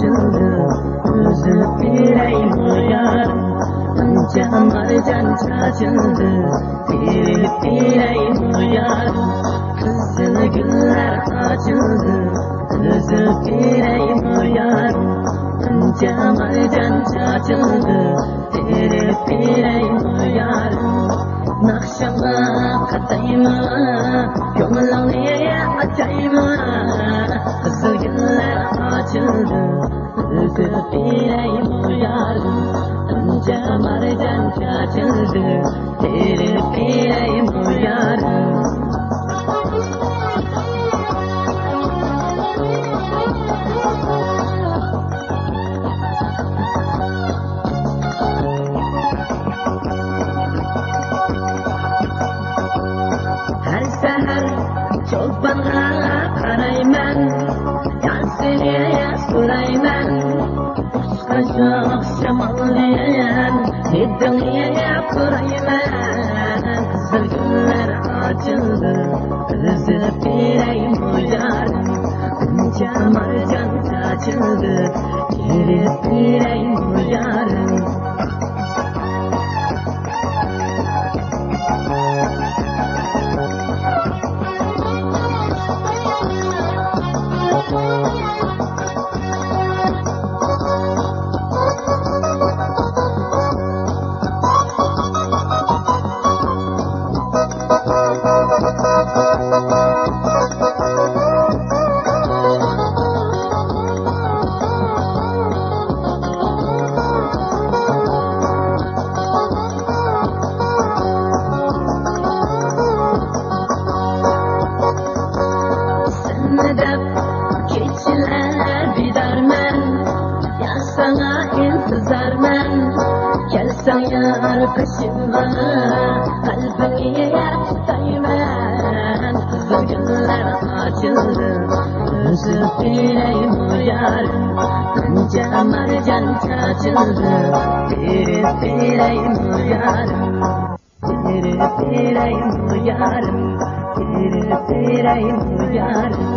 açıldı. Üzüp yüreğim yarım, anca marcan saçıldı. Dirilip yüreğim yarım, kızıl güller açıldı. Üzüp yüreğim yarım, anca marcan saçıldı. Dirilip yüreğim yarım. Nakşama katayma, gönlüne atayma. Kızıl güller açıldı, üzüp yüreğim yarım. Anca marcan saçıldı, dirilip yüreğim yarım. Her seher çobanlara karayman, yansıya surayman. Kuşkaşık şamalleyen, dünyaya kurayman. Kızıl güller açıldı, üzüp yüreğim yarım. Anca marcan saçıldı, dirilip yüreğim yarım. Keçiler bidarmen, ya sana intizarmen. Gelsen yar peşimde, kalbini yer tutayman. Kızıl güller açıldı, üzüp yüreğim yarım. Anca marcan saçıldı, dirilip yüreğim yarım. Dirilip yüreğim yarım, dirilip yüreğim yarım.